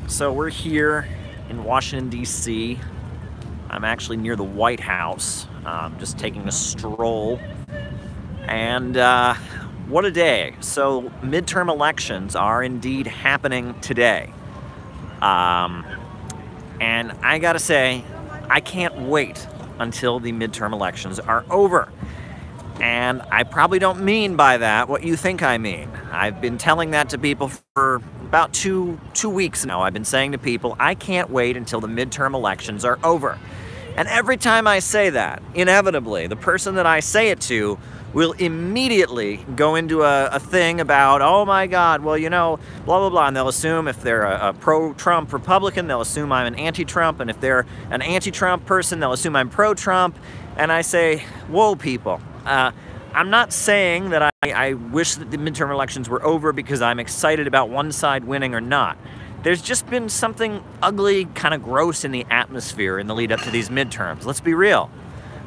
So we're here in Washington, D.C. I'm actually near the White House, just taking a stroll. And what a day. So midterm elections are indeed happening today. And I gotta say, I can't wait until the midterm elections are over. And I probably don't mean by that what you think I mean. I've been telling that to people for about two weeks now. I've been saying to people, I can't wait until the midterm elections are over. And every time I say that, inevitably, the person that I say it to will immediately go into a thing about, oh my God, well, you know, blah, blah, blah. And they'll assume if they're a pro-Trump Republican, they'll assume I'm an anti-Trump. And if they're an anti-Trump person, they'll assume I'm pro-Trump. And I say, whoa, people. I'm not saying that I wish that the midterm elections were over because I'm excited about one side winning or not. There's just been something ugly, kind of gross in the atmosphere in the lead up to these midterms. Let's be real,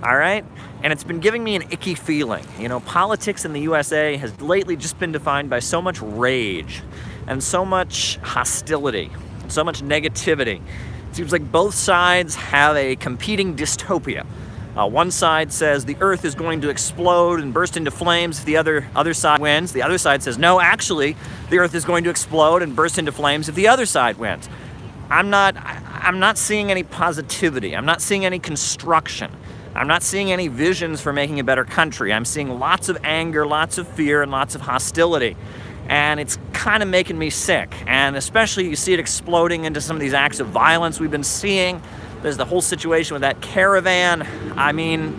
all right? And it's been giving me an icky feeling. You know, politics in the USA has lately just been defined by so much rage and so much hostility, so much negativity. It seems like both sides have a competing dystopia. One side says the earth is going to explode and burst into flames if the other side wins. The other side says, no, actually, the earth is going to explode and burst into flames if the other side wins. I'm not seeing any positivity. I'm not seeing any construction. I'm not seeing any visions for making a better country. I'm seeing lots of anger, lots of fear, and lots of hostility. And it's kind of making me sick. And especially you see it exploding into some of these acts of violence we've been seeing. There's the whole situation with that caravan. I mean,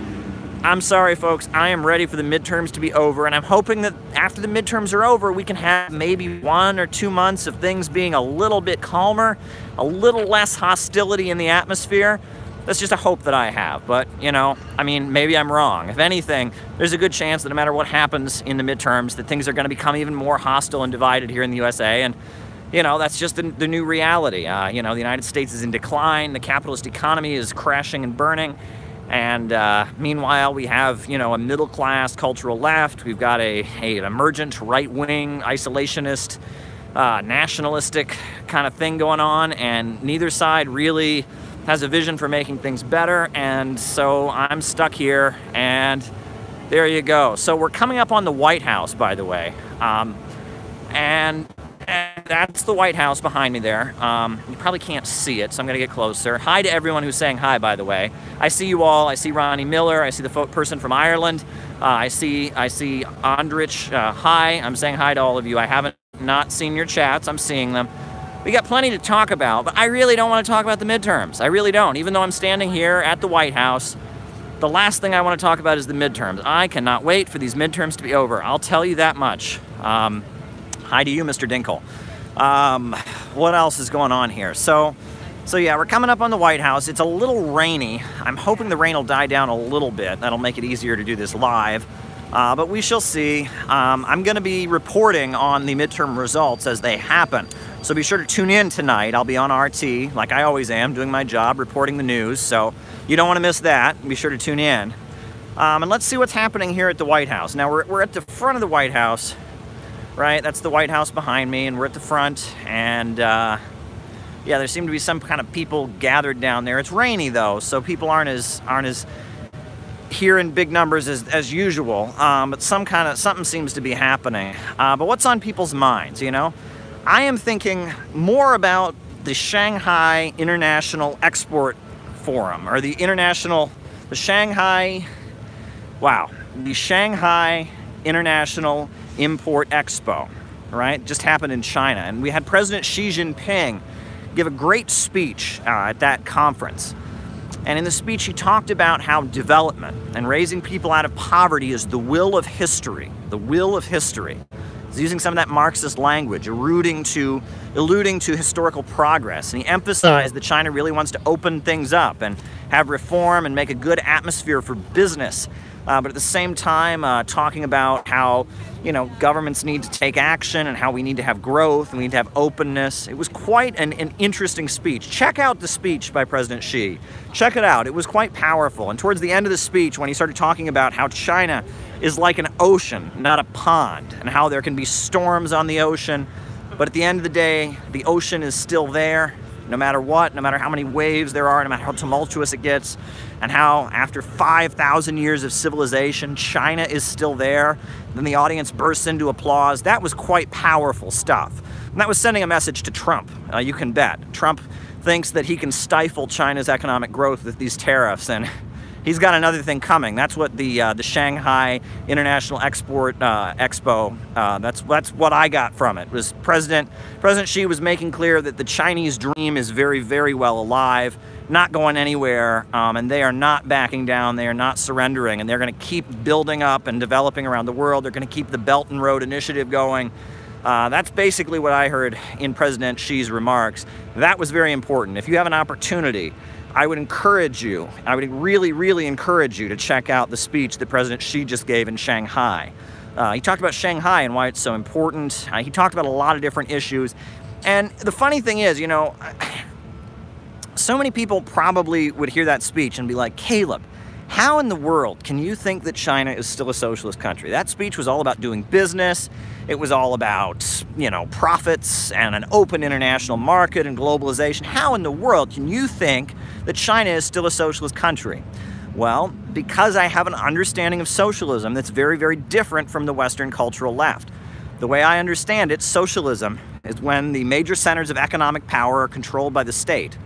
I'm sorry, folks. I am ready for the midterms to be over, and I'm hoping that after the midterms are over, we can have maybe 1 or 2 months of things being a little bit calmer, a little less hostility in the atmosphere. That's just a hope that I have. But, you know, I mean, maybe I'm wrong. If anything, there's a good chance that no matter what happens in the midterms, that things are going to become even more hostile and divided here in the USA. And you know, that's just the new reality. You know, the United States is in decline. The capitalist economy is crashing and burning. And meanwhile, we have, you know, a middle-class cultural left. We've got an emergent right-wing, isolationist, nationalistic kind of thing going on. And neither side really has a vision for making things better. And so I'm stuck here. And there you go. So we're coming up on the White House, by the way. And that's the White House behind me there. You probably can't see it, so I'm going to get closer. Hi to everyone who's saying hi, by the way. I see you all. I see Ronnie Miller. I see the person from Ireland. I see Andrich. Hi. I'm saying hi to all of you. I haven't not seen your chats. I'm seeing them. We got plenty to talk about, but I really don't want to talk about the midterms. I really don't. Even though I'm standing here at the White House, the last thing I want to talk about is the midterms. I cannot wait for these midterms to be over. I'll tell you that much. Hi to you, Mr. Dinkle. What else is going on here? So yeah, we're coming up on the White House. It's a little rainy. I'm hoping the rain will die down a little bit. That'll make it easier to do this live. But we shall see. I'm going to be reporting on the midterm results as they happen. So be sure to tune in tonight. I'll be on RT, like I always am, doing my job, reporting the news. So you don't want to miss that. Be sure to tune in. And let's see what's happening here at the White House. Now, we're at the front of the White House. Right, that's the White House behind me, and we're at the front, and yeah, there seem to be some kind of people gathered down there. It's rainy though, so people aren't as here in big numbers as usual. But something seems to be happening. But what's on people's minds? You know, I am thinking more about the Shanghai International Export Forum, or the Shanghai International Import Expo, right? Just happened in China. And we had President Xi Jinping give a great speech at that conference. And in the speech, he talked about how development and raising people out of poverty is the will of history. The will of history. He's using some of that Marxist language, alluding to historical progress. And he emphasized that China really wants to open things up and have reform and make a good atmosphere for business. But at the same time, talking about how, you know, governments need to take action and how we need to have growth and we need to have openness. It was quite an interesting speech. Check out the speech by President Xi. Check it out. It was quite powerful. And towards the end of the speech, when he started talking about how China is like an ocean, not a pond, and how there can be storms on the ocean, But at the end of the day, the ocean is still there, no matter what, no matter how many waves there are, no matter how tumultuous it gets, and how after 5,000 years of civilization, China is still there. Then the audience bursts into applause. That was quite powerful stuff. And that was sending a message to Trump, you can bet. Trump thinks that he can stifle China's economic growth with these tariffs, and he's got another thing coming. That's what the Shanghai International Export Expo, that's what I got from it. Was President Xi was making clear that the Chinese dream is very, very well alive, not going anywhere, and they are not backing down, they are not surrendering, and they're going to keep building up and developing around the world. They're going to keep the Belt and Road Initiative going. That's basically what I heard in President Xi's remarks. That was very important. If you have an opportunity, I would encourage you, I would really, really encourage you to check out the speech that President Xi just gave in Shanghai. He talked about Shanghai and why it's so important. He talked about a lot of different issues. And the funny thing is, you know, so many people probably would hear that speech and be like, Caleb, how in the world can you think that China is still a socialist country? That speech was all about doing business. It was all about, you know, profits and an open international market and globalization. How in the world can you think that China is still a socialist country? Well, because I have an understanding of socialism that's very, very different from the Western cultural left. The way I understand it, socialism is when the major centers of economic power are controlled by the state,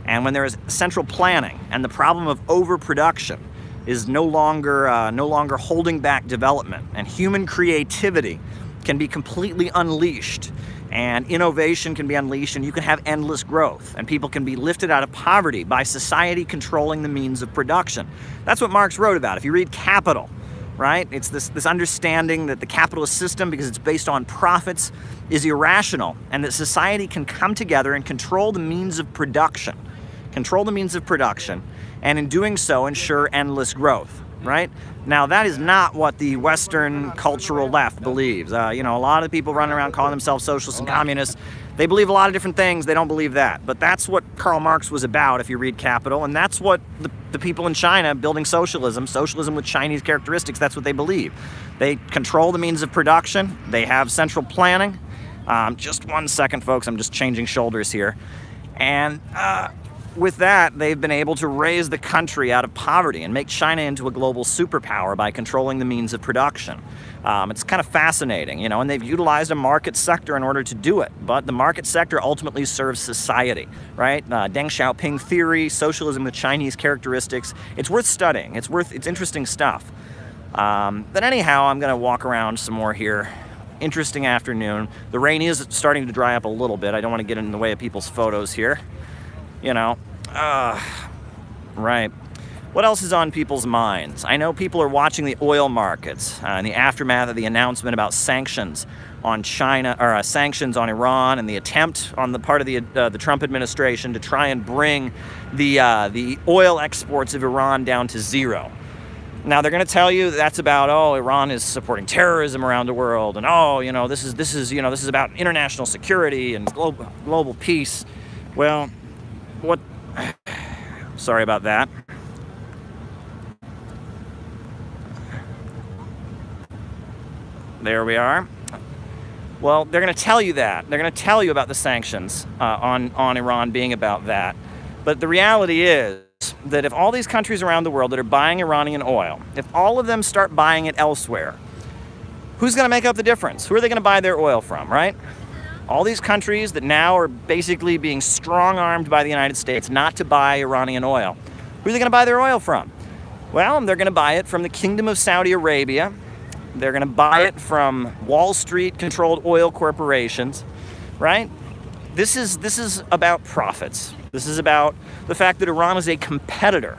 and when there is central planning and the problem of overproduction is no longer holding back development, and human creativity can be completely unleashed, and innovation can be unleashed, and you can have endless growth, and people can be lifted out of poverty by society controlling the means of production. That's what Marx wrote about. If you read Capital, right, it's this understanding that the capitalist system, because it's based on profits, is irrational, and that society can come together and control the means of production. Control the means of production, and in doing so, ensure endless growth, right? Now, that is not what the Western cultural left believes. You know, a lot of people running around calling themselves socialists and communists, they believe a lot of different things. They don't believe that. But that's what Karl Marx was about, if you read Capital, and that's what the people in China building socialism with Chinese characteristics, that's what they believe. They control the means of production. They have central planning. Just one second, folks. I'm just changing shoulders here. And with that, they've been able to raise the country out of poverty and make China into a global superpower by controlling the means of production. It's kind of fascinating, you know, and they've utilized a market sector in order to do it. But the market sector ultimately serves society, right? Deng Xiaoping theory, socialism with Chinese characteristics. It's worth studying. It's interesting stuff. But anyhow, I'm going to walk around some more here. Interesting afternoon. The rain is starting to dry up a little bit. I don't want to get in the way of people's photos here. You know, right. What else is on people's minds? I know people are watching the oil markets in the aftermath of the announcement about sanctions on China, or sanctions on Iran, and the attempt on the part of the Trump administration to try and bring the oil exports of Iran down to zero. Now they're going to tell you that's about, oh, Iran is supporting terrorism around the world, and oh, you know, this is about international security and global peace. Well, sorry about that. There we are. Well, they're going to tell you that. They're going to tell you about the sanctions on Iran being about that. But the reality is that if all these countries around the world that are buying Iranian oil, if all of them start buying it elsewhere, who's going to make up the difference? Who are they going to buy their oil from, right? All these countries that now are basically being strong-armed by the United States not to buy Iranian oil. Who are they going to buy their oil from? Well, they're going to buy it from the Kingdom of Saudi Arabia. They're going to buy it from Wall Street-controlled oil corporations, right? This is about profits. This is about the fact that Iran is a competitor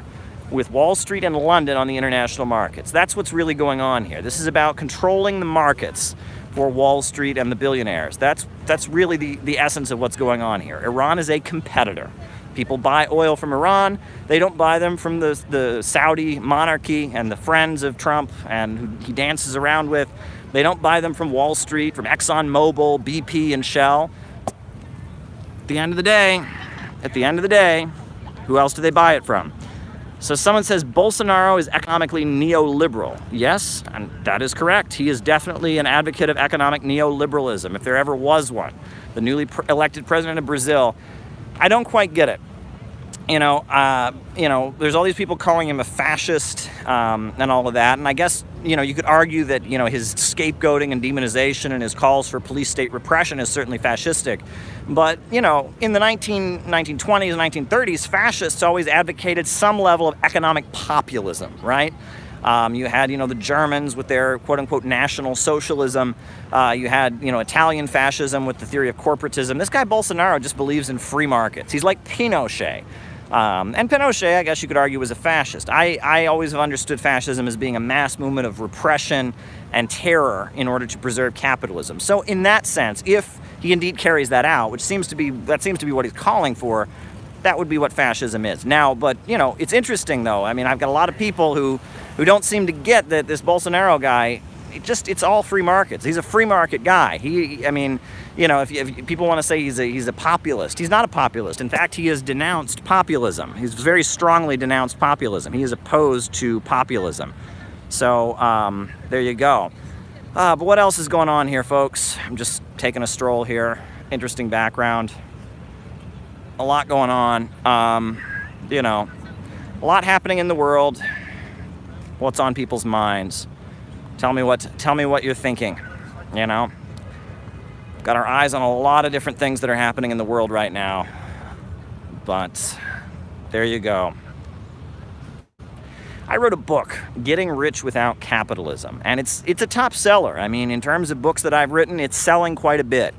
with Wall Street and London on the international markets. That's what's really going on here. This is about controlling the markets for Wall Street and the billionaires. That's really the essence of what's going on here. Iran is a competitor. People buy oil from Iran. They don't buy them from the Saudi monarchy and the friends of Trump and who he dances around with. They don't buy them from Wall Street, from ExxonMobil, BP, and Shell. At the end of the day, who else do they buy it from? So someone says Bolsonaro is economically neoliberal. Yes, and that is correct. He is definitely an advocate of economic neoliberalism, if there ever was one. The newly elected president of Brazil. I don't quite get it. You know, there's all these people calling him a fascist and all of that. And I guess, you know, you could argue that, you know, his scapegoating and demonization and his calls for police state repression is certainly fascistic. But, you know, in the 1920s and 1930s, fascists always advocated some level of economic populism, right? You had, you know, the Germans with their quote-unquote national socialism. You had, you know, Italian fascism with the theory of corporatism. This guy Bolsonaro just believes in free markets. He's like Pinochet. And Pinochet, I guess you could argue, was a fascist. I always have understood fascism as being a mass movement of repression and terror in order to preserve capitalism. So in that sense, if he indeed carries that out, which seems to be what he's calling for, that would be what fascism is. Now, but, you know, it's interesting, though. I mean, I've got a lot of people who don't seem to get that this Bolsonaro guy, it's all free markets. He's a free market guy. I mean, you know, if people want to say he's a populist, he's not a populist. In fact, he has denounced populism. He's very strongly denounced populism. He is opposed to populism. So, there you go. But what else is going on here, folks? I'm just taking a stroll here. Interesting background. A lot going on. You know, a lot happening in the world. What's on people's minds? Tell me what you're thinking. You know, got our eyes on a lot of different things that are happening in the world right now. But there you go. I wrote a book, Getting Rich Without Capitalism, and it's a top seller. I mean, in terms of books that I've written, it's selling quite a bit.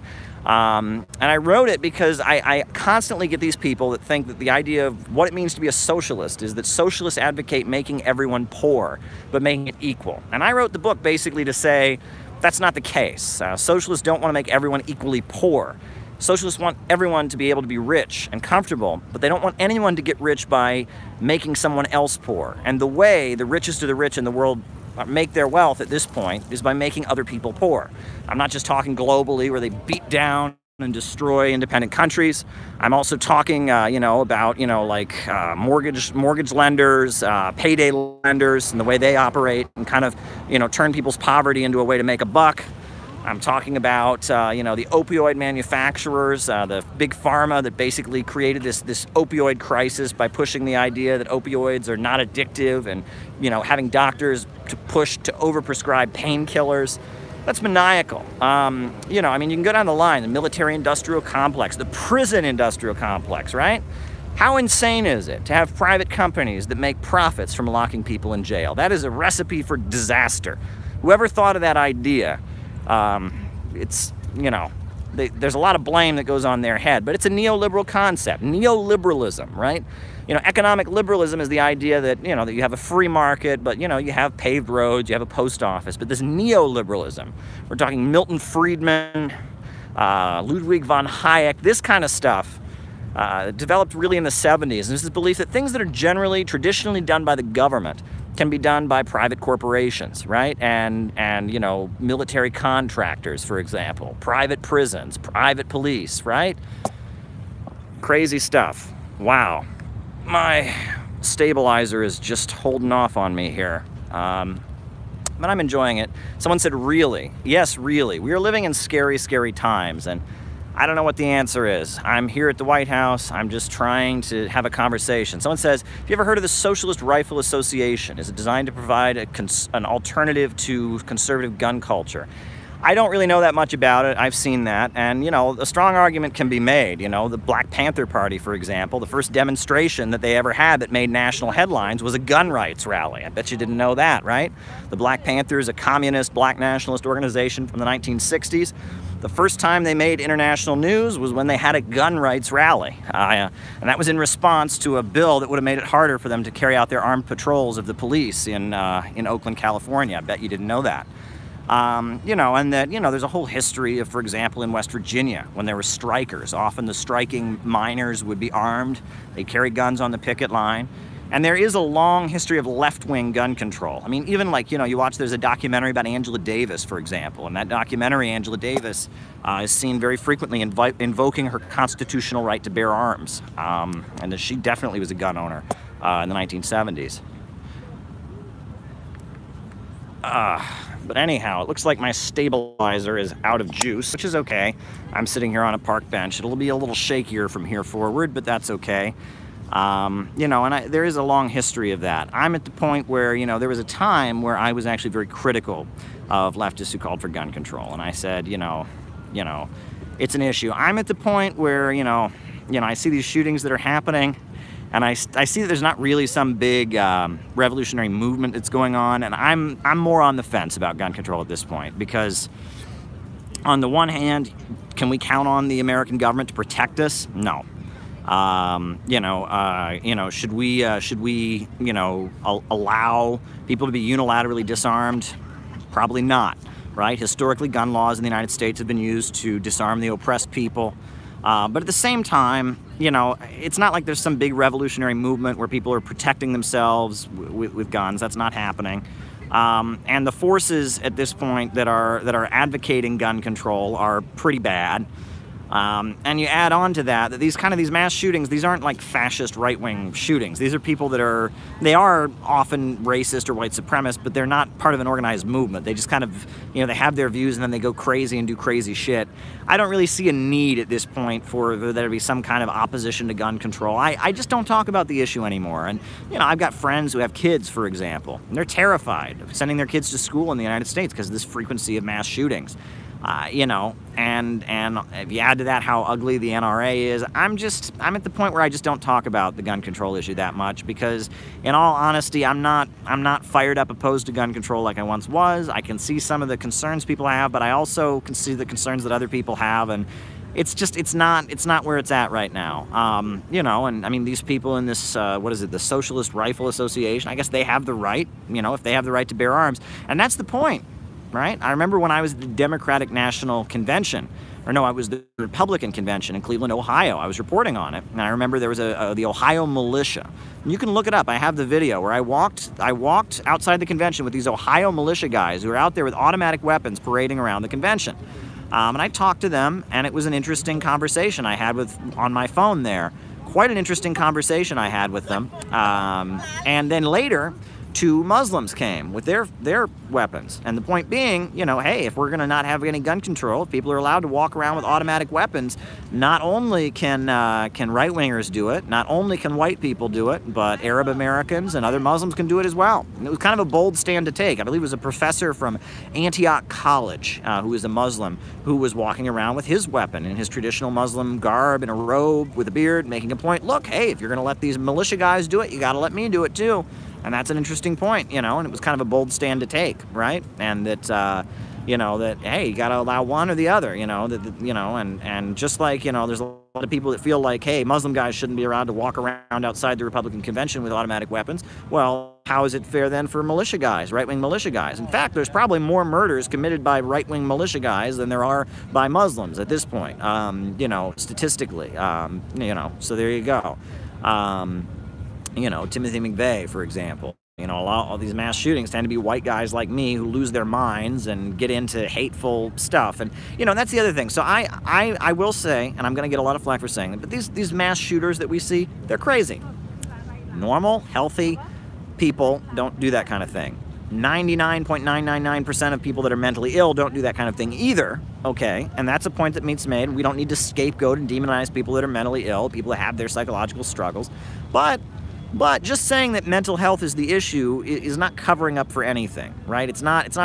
And I wrote it because I constantly get these people that think that the idea of what it means to be a socialist is that socialists advocate making everyone poor, but making it equal. And I wrote the book basically to say that's not the case. Socialists don't want to make everyone equally poor. Socialists want everyone to be able to be rich and comfortable, but they don't want anyone to get rich by making someone else poor. And the way the richest of the rich in the world make their wealth at this point is by making other people poor. I'm not just talking globally where they beat down and destroy independent countries. I'm also talking, you know, about, you know, like mortgage lenders, payday lenders, and the way they operate and kind of, you know, turn people's poverty into a way to make a buck. I'm talking about, you know, the opioid manufacturers, the big pharma that basically created this opioid crisis by pushing the idea that opioids are not addictive and, you know, having doctors to push to overprescribe painkillers. That's maniacal. You know, I mean, you can go down the line, the military-industrial complex, the prison-industrial complex, right? How insane is it to have private companies that make profits from locking people in jail? That is a recipe for disaster. Whoever thought of that idea, it's, you know, there's a lot of blame that goes on their head, but it's a neoliberal concept, neoliberalism, right? You know, economic liberalism is the idea that, you know, that you have a free market, but, you know, you have paved roads, you have a post office. But this neoliberalism, we're talking Milton Friedman, Ludwig von Hayek, this kind of stuff, developed really in the 70s. And there's this belief that things that are generally, traditionally done by the government can be done by private corporations, right? And you know, military contractors, for example, private prisons, private police, right? Crazy stuff. Wow. My stabilizer is just holding off on me here. But I'm enjoying it. Someone said, really? Yes, really. We are living in scary, scary times, and I don't know what the answer is. I'm here at the White House. I'm just trying to have a conversation. Someone says, have you ever heard of the Socialist Rifle Association? Is it designed to provide an alternative to conservative gun culture? I don't really know that much about it. I've seen that. And, you know, a strong argument can be made. You know, the Black Panther Party, for example, the first demonstration that they ever had that made national headlines was a gun rights rally. I bet you didn't know that, right? The Black Panthers, a communist black nationalist organization from the 1960s. The first time they made international news was when they had a gun rights rally. And that was in response to a bill that would have made it harder for them to carry out their armed patrols of the police in Oakland, California. I bet you didn't know that. You know, and that, you know, there's a whole history of, for example, in West Virginia, when there were strikers, often the striking miners would be armed. They carried guns on the picket line. And there is a long history of left-wing gun control. I mean, even like, you know, you watch, there's a documentary about Angela Davis, for example. And that documentary, Angela Davis, is seen very frequently invoking her constitutional right to bear arms. And she definitely was a gun owner. in the 1970s. But anyhow, it looks like my stabilizer is out of juice, which is okay. I'm sitting here on a park bench. It'll be a little shakier from here forward, but that's okay. You know, and there is a long history of that. I'm at the point where, you know, there was a time where I was actually very critical of leftists who called for gun control, and I said, you know, it's an issue. I'm at the point where, you know, I see these shootings that are happening, and I see that there's not really some big revolutionary movement that's going on, and I'm more on the fence about gun control at this point, because on the one hand, can we count on the American government to protect us? No. Should we allow people to be unilaterally disarmed? Probably not, right? Historically, gun laws in the United States have been used to disarm the oppressed people. But at the same time, you know, it's not like there's some big revolutionary movement where people are protecting themselves with guns. That's not happening. And the forces at this point that are advocating gun control are pretty bad. And you add on to that these mass shootings, these aren't like fascist right-wing shootings. These are people that are often racist or white supremacist, but they're not part of an organized movement. They just kind of, you know, they have their views and then they go crazy and do crazy shit. I don't really see a need at this point for there to be some kind of opposition to gun control. I just don't talk about the issue anymore. And, you know, I've got friends who have kids, for example, and they're terrified of sending their kids to school in the United States because of this frequency of mass shootings. You know, and if you add to that how ugly the NRA is, I'm at the point where I just don't talk about the gun control issue that much, because in all honesty, I'm not fired up opposed to gun control like I once was. I can see some of the concerns people have, but I also can see the concerns that other people have, and it's not where it's at right now. You know, and I mean, these people in this, the Socialist Rifle Association, I guess they have the right, you know, if they have the right to bear arms, and that's the point. Right? I remember when I was at the Democratic National Convention, or no, I was the Republican Convention in Cleveland, Ohio. I was reporting on it, and I remember there was the Ohio militia. And you can look it up. I have the video where I walked outside the convention with these Ohio militia guys who were out there with automatic weapons parading around the convention. And I talked to them, and it was an interesting conversation I had on my phone there. Quite an interesting conversation I had with them. And then later, 2 Muslims came with their weapons, and the point being, you know, hey, if we're going to not have any gun control, if people are allowed to walk around with automatic weapons, not only can right-wingers do it, not only can white people do it, but Arab Americans and other Muslims can do it as well. And it was kind of a bold stand to take. I believe it was a professor from Antioch College, who was a Muslim, who was walking around with his weapon in his traditional Muslim garb, in a robe, with a beard, making a point, look, hey, if you're going to let these militia guys do it, you got to let me do it too. And that's an interesting point, you know, and it was kind of a bold stand to take, right? And that, you know, that, hey, you got to allow one or the other, you know, and just like, you know, there's a lot of people that feel like, hey, Muslim guys shouldn't be allowed to walk around outside the Republican convention with automatic weapons. Well, how is it fair then for militia guys, right-wing militia guys? In fact, there's probably more murders committed by right-wing militia guys than there are by Muslims at this point, you know, statistically, you know, so there you go. You know, Timothy McVeigh, for example. You know, all these mass shootings tend to be white guys like me who lose their minds and get into hateful stuff. And, you know, that's the other thing. So I will say, and I'm going to get a lot of flack for saying it, but these mass shooters that we see, they're crazy. Normal, healthy people don't do that kind of thing. 99.999% of people that are mentally ill don't do that kind of thing either, okay? And that's a point that Meat's made. We don't need to scapegoat and demonize people that are mentally ill, people that have their psychological struggles. But just saying that mental health is the issue is not covering up for anything, right? It's not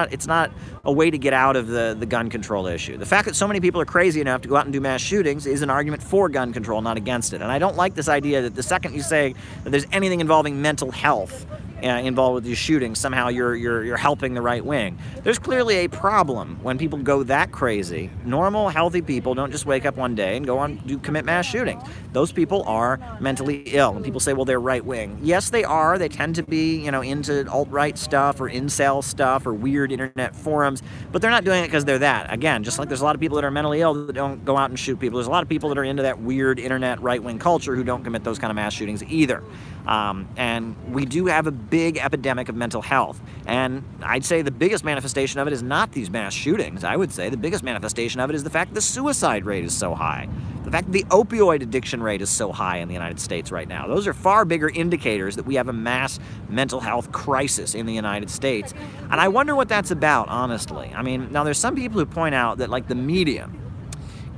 a way to get out of the gun control issue. The fact that so many people are crazy enough to go out and do mass shootings is an argument for gun control, not against it. And I don't like this idea that the second you say that there's anything involving mental health involved with these shootings, somehow you're helping the right wing. There's clearly a problem when people go that crazy. Normal, healthy people don't just wake up one day and go on to commit mass shootings. Those people are mentally ill. And people say, well, they're right wing. Yes, they are. They tend to be, you know, into alt-right stuff or incel stuff or weird internet forums, but they're not doing it because they're that. Again, just like there's a lot of people that are mentally ill that don't go out and shoot people, there's a lot of people that are into that weird internet right-wing culture who don't commit those kind of mass shootings either. And we do have a big epidemic of mental health. And I'd say the biggest manifestation of it is not these mass shootings. I would say the biggest manifestation of it is the fact that the suicide rate is so high. The fact that the opioid addiction rate is so high in the United States right now. Those are far bigger indicators that we have a mass mental health crisis in the United States. And I wonder what that's about, honestly. I mean, now there's some people who point out that, like, the media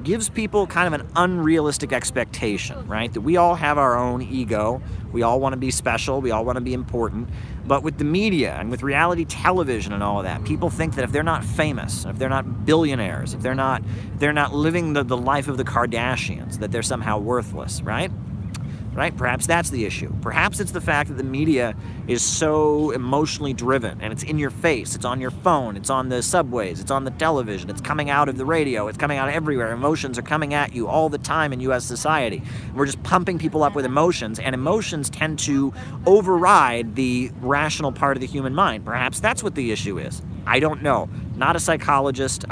gives people kind of an unrealistic expectation, right? That we all have our own ego. We all want to be special. We all want to be important. But with the media and with reality television and all of that, people think that if they're not famous, if they're not billionaires, if they're not living the life of the Kardashians, that they're somehow worthless, right? Right? Perhaps that's the issue. Perhaps it's the fact that the media is so emotionally driven, and it's in your face, it's on your phone, it's on the subways, it's on the television, it's coming out of the radio, it's coming out everywhere. Emotions are coming at you all the time in U.S. society. We're just pumping people up with emotions, and emotions tend to override the rational part of the human mind. Perhaps that's what the issue is. I don't know. Not a psychologist,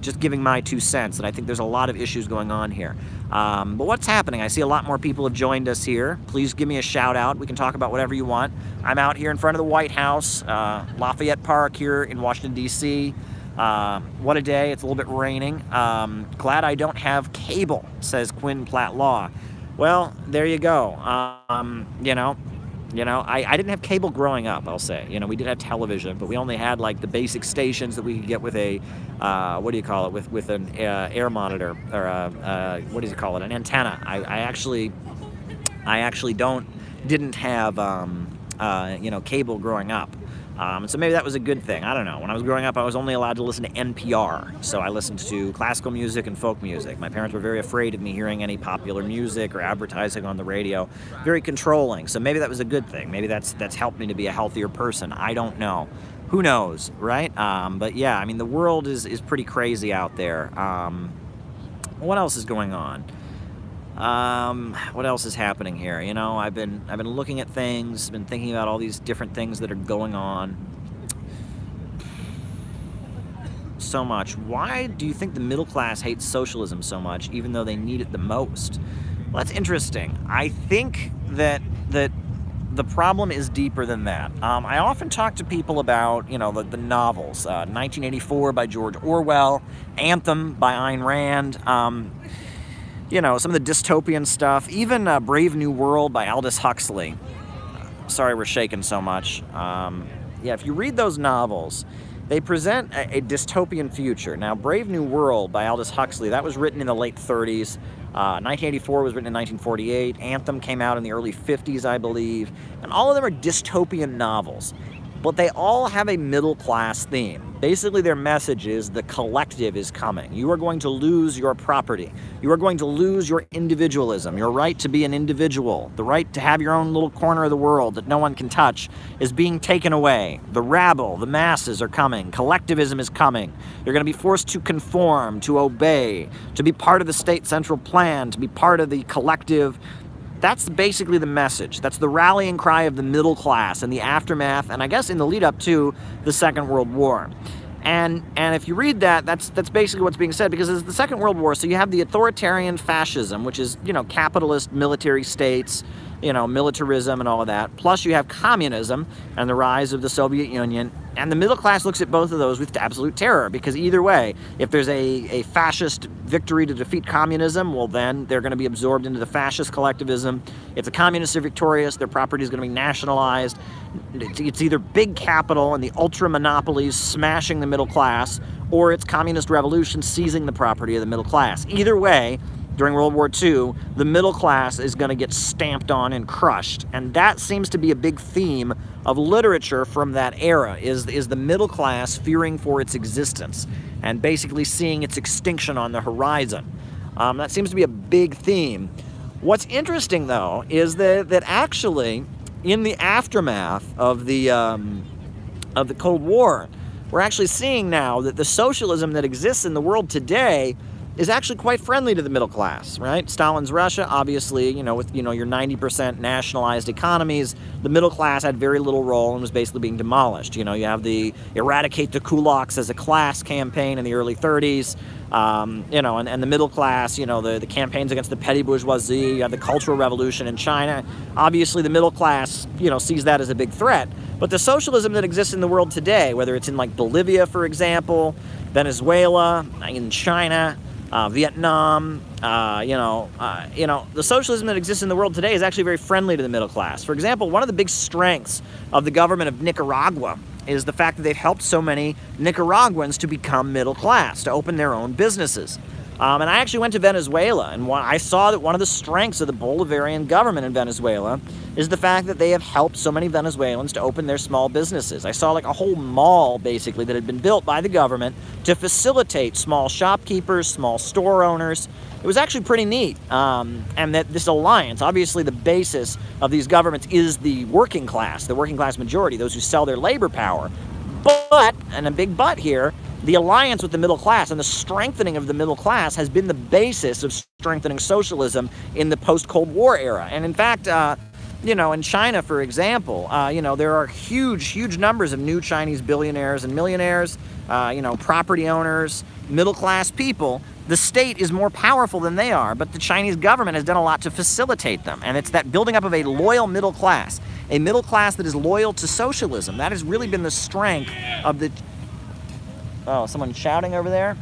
just giving my 2 cents, and I think there's a lot of issues going on here. But what's happening? I see a lot more people have joined us here. Please give me a shout out. We can talk about whatever you want. I'm out here in front of the White House, Lafayette Park here in Washington, D.C. What a day. It's a little bit raining. Glad I don't have cable, says Quinn Platt Law. Well, there you go. I didn't have cable growing up, I'll say. We did have television, but we only had, like, the basic stations that we could get with a, what do you call it, with an air monitor, or what do you call it, an antenna. I actually didn't have, cable growing up. So maybe that was a good thing. I don't know. When I was growing up, I was only allowed to listen to NPR. So I listened to classical music and folk music. My parents were very afraid of me hearing any popular music or advertising on the radio. Very controlling. So maybe that was a good thing. Maybe that's helped me to be a healthier person. I don't know. Who knows, right? But yeah, I mean, the world is pretty crazy out there. What else is going on? What else is happening here? I've been looking at things, been thinking about all these different things that are going on. So much. Why do you think the middle class hates socialism so much, even though they need it the most? Well, that's interesting. I think that the problem is deeper than that. I often talk to people about, the novels. 1984 by George Orwell, Anthem by Ayn Rand, some of the dystopian stuff, even Brave New World by Aldous Huxley. Sorry we're shaking so much. If you read those novels, they present a dystopian future. Now, Brave New World by Aldous Huxley, that was written in the late 30s. 1984 was written in 1948. Anthem came out in the early 50s, I believe. And all of them are dystopian novels. But they all have a middle-class theme. Basically, their message is the collective is coming. You are going to lose your property. You are going to lose your individualism, your right to be an individual. The right to have your own little corner of the world that no one can touch is being taken away. The rabble, the masses are coming. Collectivism is coming. You're going to be forced to conform, to obey, to be part of the state central plan, to be part of the collective. That's basically the message. That's the rallying cry of the middle class in the aftermath, and I guess in the lead up to the Second World War. And if you read that, that's basically what's being said, because it's the Second World War, so you have the authoritarian fascism, which is, capitalist military states, militarism and all of that. Plus you have communism and the rise of the Soviet Union. And the middle class looks at both of those with absolute terror, because either way, if there's a fascist victory to defeat communism, well, then they're going to be absorbed into the fascist collectivism. If the communists are victorious, their property is going to be nationalized. It's either big capital and the ultra monopolies smashing the middle class, or it's communist revolution seizing the property of the middle class. Either way, during World War II, the middle class is going to get stamped on and crushed. And that seems to be a big theme of literature from that era, is the middle class fearing for its existence and basically seeing its extinction on the horizon. That seems to be a big theme. What's interesting, though, is that actually, in the aftermath of the Cold War, we're actually seeing now that the socialism that exists in the world today is actually quite friendly to the middle class, right? Stalin's Russia, obviously, with, your 90% nationalized economies, the middle class had very little role and was basically being demolished. You have the eradicate the kulaks as a class campaign in the early 30s, and the middle class, the campaigns against the petty bourgeoisie, you have the Cultural Revolution in China. Obviously, the middle class, sees that as a big threat. But the socialism that exists in the world today, whether it's in like Bolivia, for example, Venezuela, in China, Vietnam, the socialism that exists in the world today is actually very friendly to the middle class. For example, one of the big strengths of the government of Nicaragua is the fact that they've helped so many Nicaraguans to become middle class, to open their own businesses. And I actually went to Venezuela, and I saw that one of the strengths of the Bolivarian government in Venezuela is the fact that they have helped so many Venezuelans to open their small businesses. I saw like a whole mall, basically, that had been built by the government to facilitate small shopkeepers, small store owners. It was actually pretty neat. And that this alliance, obviously the basis of these governments is the working class majority, those who sell their labor power. But, and a big but here, the alliance with the middle class and the strengthening of the middle class has been the basis of strengthening socialism in the post-Cold War era. And in fact, in China, for example, there are huge numbers of new Chinese billionaires and millionaires, property owners, middle-class people. The state is more powerful than they are, but the Chinese government has done a lot to facilitate them. And it's that building up of a loyal middle class, a middle class that is loyal to socialism. That has really been the strength of the... Oh, someone shouting over there?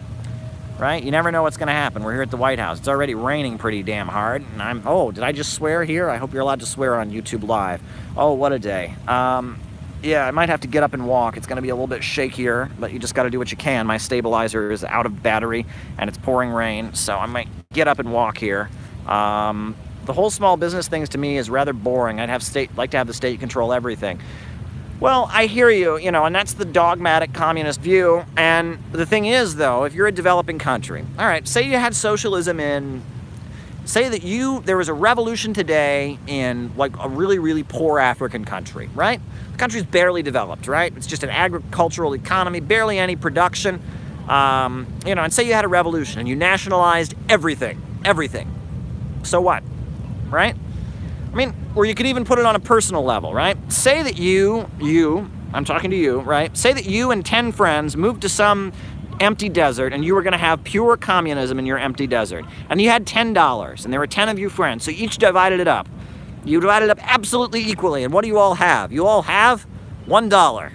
Right? You never know what's going to happen. We're here at the White House. It's already raining pretty damn hard. And oh, did I just swear here? I hope you're allowed to swear on YouTube Live. Oh, what a day. Yeah, I might have to get up and walk. It's going to be a little bit shakier, but you just got to do what you can. My stabilizer is out of battery, and it's pouring rain, so I might get up and walk here. The whole small business things to me is rather boring. I'd like to have the state control everything. Well, I hear you, and that's the dogmatic communist view. And the thing is, though, if you're a developing country, all right, say you had socialism say that there was a revolution today in like a really poor African country, right? The country's barely developed, right? It's just an agricultural economy, barely any production, and say you had a revolution and you nationalized everything. So what, right? I mean, or you could even put it on a personal level, right? Say that I'm talking to you, right? Say that you and 10 friends moved to some empty desert and you were going to have pure communism in your empty desert. And you had $10 and there were 10 of you friends, so each divided it up. You divided it up absolutely equally, and what do you all have? You all have $1.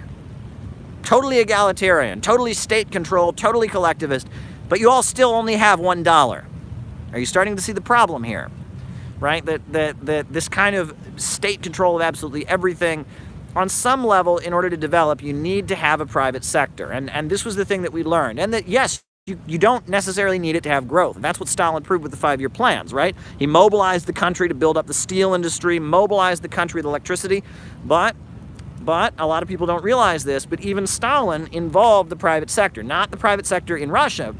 Totally egalitarian, totally state-controlled, totally collectivist, but you all still only have $1. Are you starting to see the problem here? Right? That this kind of state control of absolutely everything, on some level, in order to develop, you need to have a private sector. And this was the thing that we learned. And that, yes, you don't necessarily need it to have growth. And that's what Stalin proved with the 5-year plans, right? He mobilized the country to build up the steel industry, mobilized the country with electricity, but a lot of people don't realize this, but even Stalin involved the private sector. Not the private sector in Russia,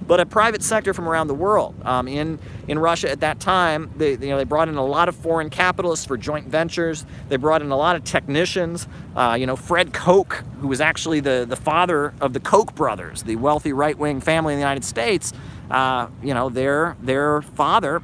but a private sector from around the world. In Russia at that time, they brought in a lot of foreign capitalists for joint ventures. They brought in a lot of technicians. Fred Koch, who was actually the father of the Koch brothers, the wealthy right-wing family in the United States. Their father,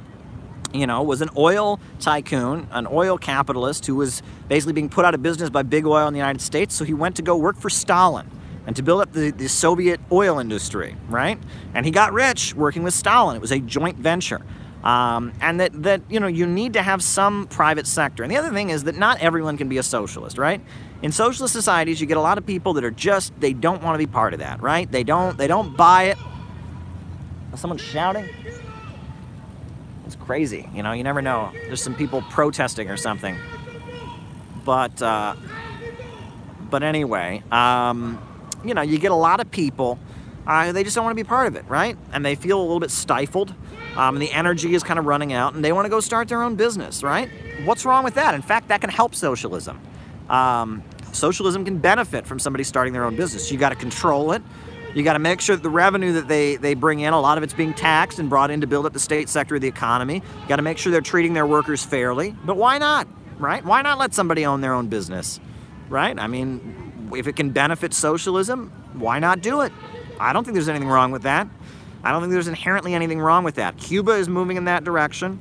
was an oil tycoon, an oil capitalist who was basically being put out of business by big oil in the United States. So he went to go work for Stalin and to build up the Soviet oil industry, right? And he got rich working with Stalin. It was a joint venture. And that you need to have some private sector. And the other thing is that not everyone can be a socialist, right? In socialist societies, you get a lot of people that are they don't want to be part of that, right? They don't buy it. Is someone shouting? It's crazy, you never know. There's some people protesting or something. But anyway, you get a lot of people, they just don't want to be part of it, right? And they feel a little bit stifled, and the energy is kind of running out, and they want to go start their own business, right? What's wrong with that? In fact, that can help socialism. Socialism can benefit from somebody starting their own business. You got to control it. You got to make sure that the revenue that they bring in, a lot of it's being taxed and brought in to build up the state sector of the economy. You got to make sure they're treating their workers fairly. But why not, right? Why not let somebody own their own business, right? I mean, if it can benefit socialism, why not do it? I don't think there's anything wrong with that. I don't think there's inherently anything wrong with that. Cuba is moving in that direction.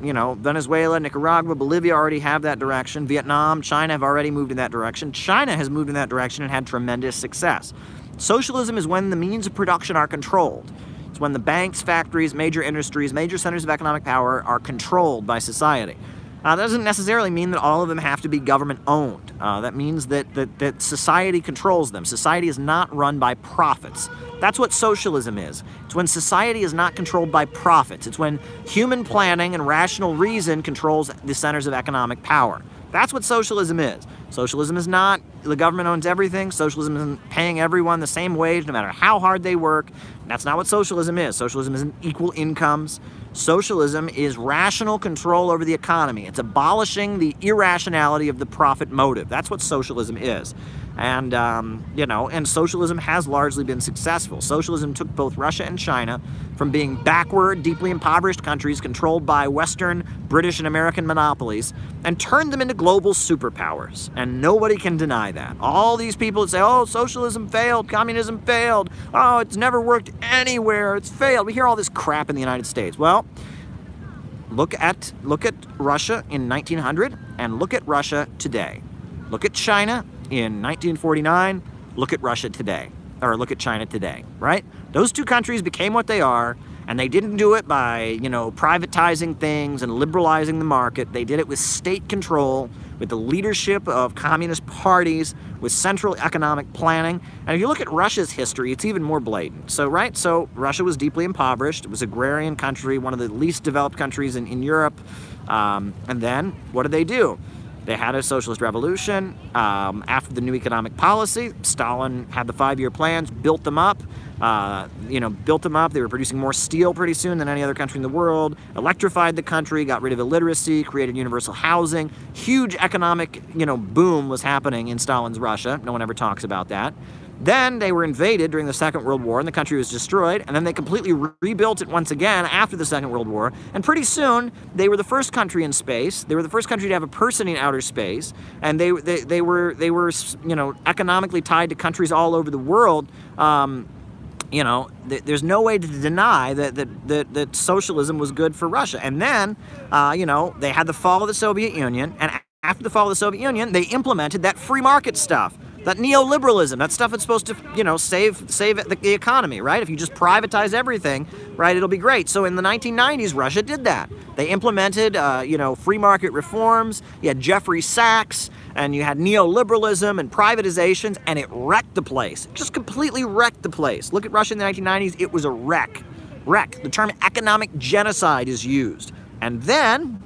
You know, Venezuela, Nicaragua, Bolivia already have that direction. Vietnam, China have already moved in that direction. China has moved in that direction and had tremendous success. Socialism is when the means of production are controlled. It's when the banks, factories, major industries, major centers of economic power are controlled by society. That doesn't necessarily mean that all of them have to be government-owned. That means that society controls them. Society is not run by profits. That's what socialism is. It's when society is not controlled by profits. It's when human planning and rational reason controls the centers of economic power. That's what socialism is. Socialism is not the government owns everything. Socialism isn't paying everyone the same wage no matter how hard they work. That's not what socialism is. Socialism isn't equal incomes. Socialism is rational control over the economy. It's abolishing the irrationality of the profit motive. That's what socialism is. And, you know, and socialism has largely been successful. Socialism took both Russia and China from being backward, deeply impoverished countries controlled by Western, British, and American monopolies and turned them into global superpowers. And nobody can deny that. All these people that say, oh, socialism failed, communism failed, oh, it's never worked anywhere, it's failed. We hear all this crap in the United States. Well, look at Russia in 1900 and look at Russia today. Look at China in 1949, look at Russia today, or look at China today, right? Those two countries became what they are, and they didn't do it by, you know, privatizing things and liberalizing the market. They did it with state control, with the leadership of communist parties, with central economic planning. And if you look at Russia's history, it's even more blatant. So, right, so Russia was deeply impoverished. It was an agrarian country, one of the least developed countries in Europe. And then, what did they do? They had a socialist revolution. After the new economic policy, Stalin had the 5-year plans, built them up. Built them up. They were producing more steel pretty soon than any other country in the world. Electrified the country, got rid of illiteracy, created universal housing. Huge economic, boom was happening in Stalin's Russia. No one ever talks about that. Then they were invaded during the Second World War, and the country was destroyed, and then they completely rebuilt it once again after the Second World War, and pretty soon, they were the first country in space. They were the first country to have a person in outer space, and they were economically tied to countries all over the world. There's no way to deny that socialism was good for Russia. And then, they had the fall of the Soviet Union, and after the fall of the Soviet Union, they implemented that free market stuff. That neoliberalism, that stuff that's supposed to, save the economy, right? If you just privatize everything, right, it'll be great. So in the 1990s, Russia did that. They implemented, free market reforms. You had Jeffrey Sachs, and you had neoliberalism and privatizations, and it wrecked the place. It just completely wrecked the place. Look at Russia in the 1990s. It was a wreck. The term economic genocide is used. And then